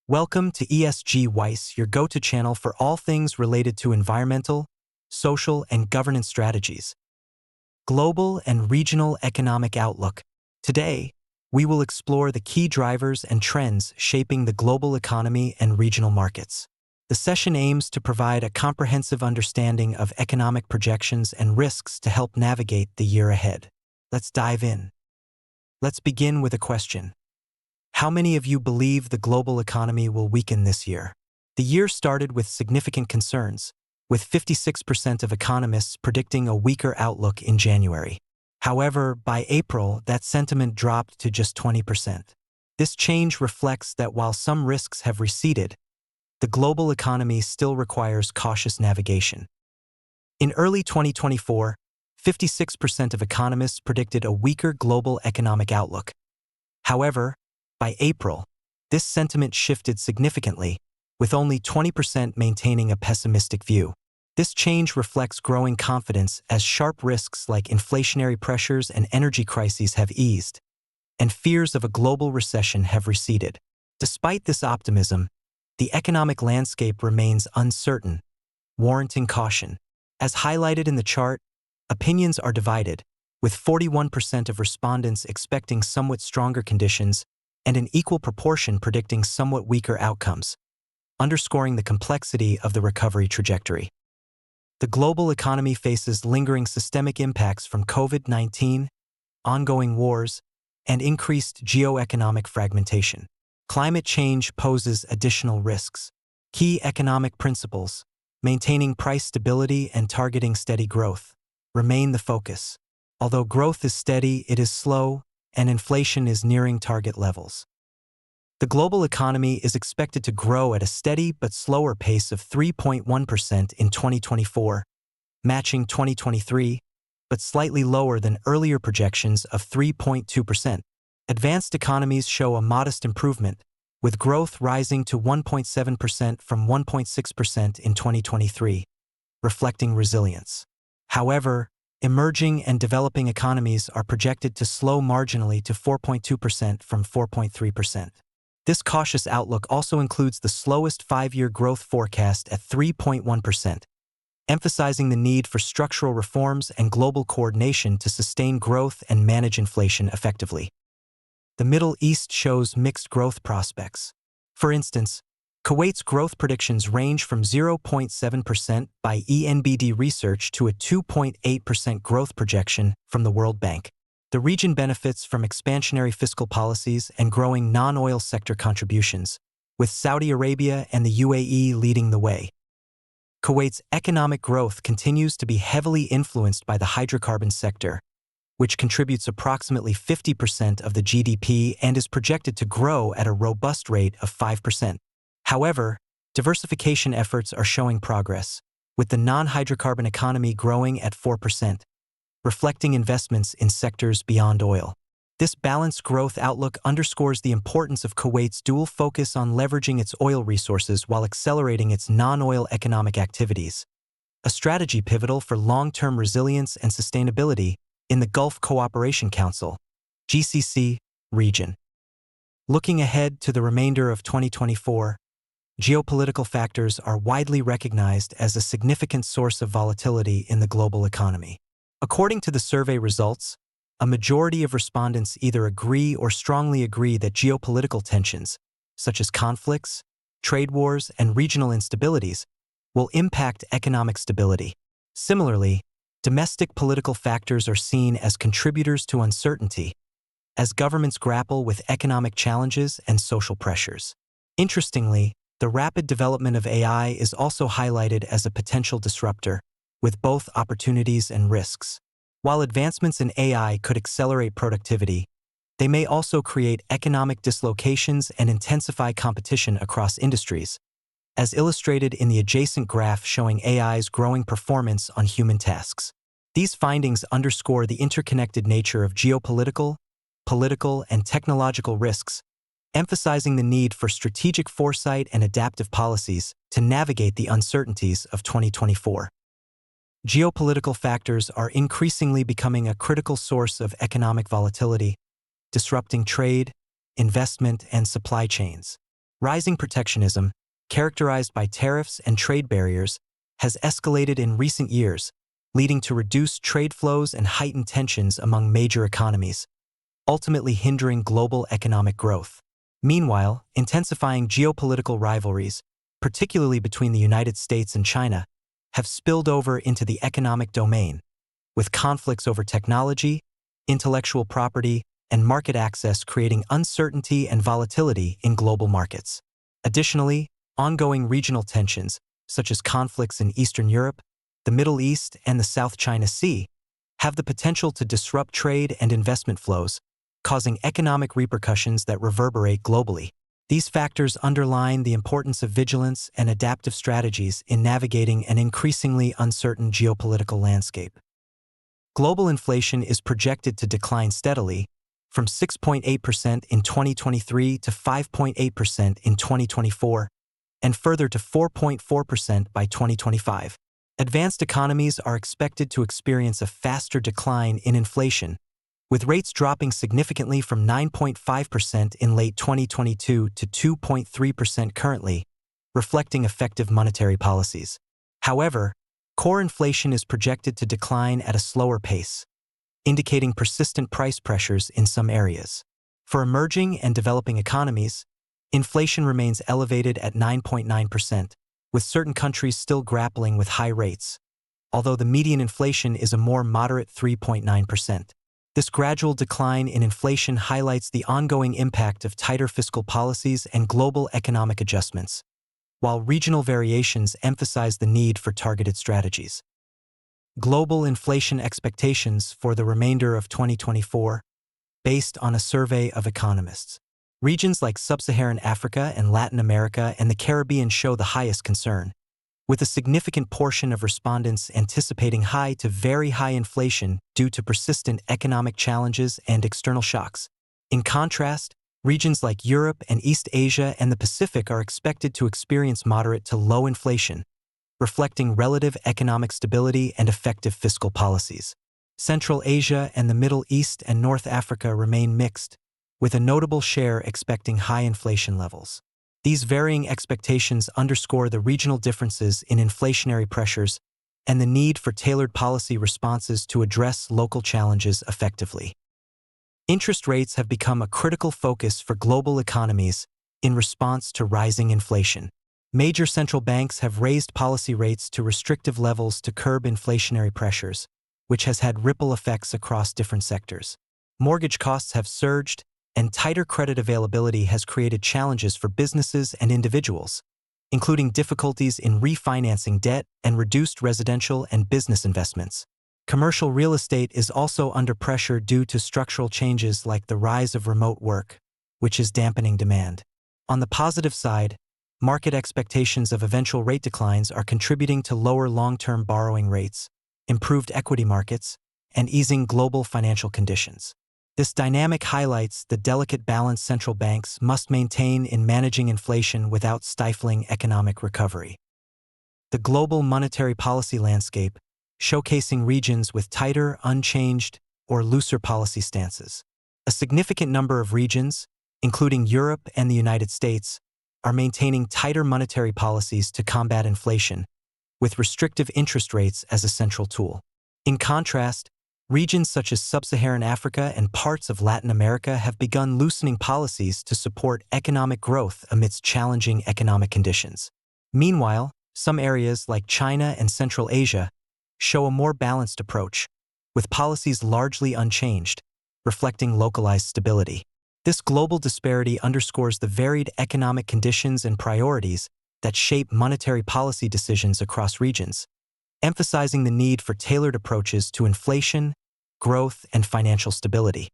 Welcome to ESG Weiss, your go-to channel for all things related to environmental, social, and governance strategies. Global and regional economic outlook. Today, we will explore the key drivers and trends shaping the global economy and regional markets. The session aims to provide a comprehensive understanding of economic projections and risks to help navigate the year ahead. Let's dive in. Let's begin with a question. How many of you believe the global economy will weaken this year? The year started with significant concerns, with 56% of economists predicting a weaker outlook in January. However, by April, that sentiment dropped to just 20%. This change reflects that while some risks have receded, the global economy still requires cautious navigation. In early 2024, 56% of economists predicted a weaker global economic outlook. However, by April, this sentiment shifted significantly, with only 20% maintaining a pessimistic view. This change reflects growing confidence as sharp risks like inflationary pressures and energy crises have eased, and fears of a global recession have receded. Despite this optimism, the economic landscape remains uncertain, warranting caution. As highlighted in the chart, opinions are divided, with 41% of respondents expecting somewhat stronger conditions and an equal proportion predicting somewhat weaker outcomes, underscoring the complexity of the recovery trajectory. The global economy faces lingering systemic impacts from COVID-19, ongoing wars, and increased geoeconomic fragmentation. Climate change poses additional risks. Key economic principles, maintaining price stability and targeting steady growth, remain the focus. Although growth is steady, it is slow, and inflation is nearing target levels. The global economy is expected to grow at a steady but slower pace of 3.1% in 2024, matching 2023, but slightly lower than earlier projections of 3.2%. Advanced economies show a modest improvement, with growth rising to 1.7% from 1.6% in 2023, reflecting resilience. However, emerging and developing economies are projected to slow marginally to 4.2% from 4.3%. This cautious outlook also includes the slowest five-year growth forecast at 3.1%, emphasizing the need for structural reforms and global coordination to sustain growth and manage inflation effectively. The Middle East shows mixed growth prospects. For instance, Kuwait's growth predictions range from 0.7% by ENBD research to a 2.8% growth projection from the World Bank. The region benefits from expansionary fiscal policies and growing non-oil sector contributions, with Saudi Arabia and the UAE leading the way. Kuwait's economic growth continues to be heavily influenced by the hydrocarbon sector, which contributes approximately 50% of the GDP and is projected to grow at a robust rate of 5%. However, diversification efforts are showing progress, with the non-hydrocarbon economy growing at 4%, reflecting investments in sectors beyond oil. This balanced growth outlook underscores the importance of Kuwait's dual focus on leveraging its oil resources while accelerating its non-oil economic activities, a strategy pivotal for long-term resilience and sustainability in the Gulf Cooperation Council (GCC) region. Looking ahead to the remainder of 2024, geopolitical factors are widely recognized as a significant source of volatility in the global economy. According to the survey results, a majority of respondents either agree or strongly agree that geopolitical tensions, such as conflicts, trade wars, and regional instabilities, will impact economic stability. Similarly, domestic political factors are seen as contributors to uncertainty, as governments grapple with economic challenges and social pressures. Interestingly, the rapid development of AI is also highlighted as a potential disruptor, with both opportunities and risks. While advancements in AI could accelerate productivity, they may also create economic dislocations and intensify competition across industries, as illustrated in the adjacent graph showing AI's growing performance on human tasks. These findings underscore the interconnected nature of geopolitical, political, and technological risks, emphasizing the need for strategic foresight and adaptive policies to navigate the uncertainties of 2024. Geopolitical factors are increasingly becoming a critical source of economic volatility, disrupting trade, investment, and supply chains. Rising protectionism, characterized by tariffs and trade barriers, has escalated in recent years, leading to reduced trade flows and heightened tensions among major economies, ultimately hindering global economic growth. Meanwhile, intensifying geopolitical rivalries, particularly between the United States and China, have spilled over into the economic domain, with conflicts over technology, intellectual property, and market access creating uncertainty and volatility in global markets. Additionally, ongoing regional tensions, such as conflicts in Eastern Europe, the Middle East, and the South China Sea, have the potential to disrupt trade and investment flows, causing economic repercussions that reverberate globally. These factors underline the importance of vigilance and adaptive strategies in navigating an increasingly uncertain geopolitical landscape. Global inflation is projected to decline steadily, from 6.8% in 2023 to 5.8% in 2024, and further to 4.4% by 2025. Advanced economies are expected to experience a faster decline in inflation, with rates dropping significantly from 9.5% in late 2022 to 2.3% currently, reflecting effective monetary policies. However, core inflation is projected to decline at a slower pace, indicating persistent price pressures in some areas. For emerging and developing economies, inflation remains elevated at 9.9%, with certain countries still grappling with high rates, although the median inflation is a more moderate 3.9%. This gradual decline in inflation highlights the ongoing impact of tighter fiscal policies and global economic adjustments, while regional variations emphasize the need for targeted strategies. Global inflation expectations for the remainder of 2024, based on a survey of economists. Regions like Sub-Saharan Africa and Latin America and the Caribbean show the highest concern, with a significant portion of respondents anticipating high to very high inflation due to persistent economic challenges and external shocks. In contrast, regions like Europe and East Asia and the Pacific are expected to experience moderate to low inflation, reflecting relative economic stability and effective fiscal policies. Central Asia and the Middle East and North Africa remain mixed, with a notable share expecting high inflation levels. These varying expectations underscore the regional differences in inflationary pressures and the need for tailored policy responses to address local challenges effectively. Interest rates have become a critical focus for global economies in response to rising inflation. Major central banks have raised policy rates to restrictive levels to curb inflationary pressures, which has had ripple effects across different sectors. Mortgage costs have surged, and tighter credit availability has created challenges for businesses and individuals, including difficulties in refinancing debt and reduced residential and business investments. Commercial real estate is also under pressure due to structural changes like the rise of remote work, which is dampening demand. On the positive side, market expectations of eventual rate declines are contributing to lower long-term borrowing rates, improved equity markets, and easing global financial conditions. This dynamic highlights the delicate balance central banks must maintain in managing inflation without stifling economic recovery. The global monetary policy landscape, showcasing regions with tighter, unchanged, or looser policy stances. A significant number of regions, including Europe and the United States, are maintaining tighter monetary policies to combat inflation, with restrictive interest rates as a central tool. In contrast, regions such as Sub-Saharan Africa and parts of Latin America have begun loosening policies to support economic growth amidst challenging economic conditions. Meanwhile, some areas like China and Central Asia show a more balanced approach, with policies largely unchanged, reflecting localized stability. This global disparity underscores the varied economic conditions and priorities that shape monetary policy decisions across regions, emphasizing the need for tailored approaches to inflation, growth, and financial stability.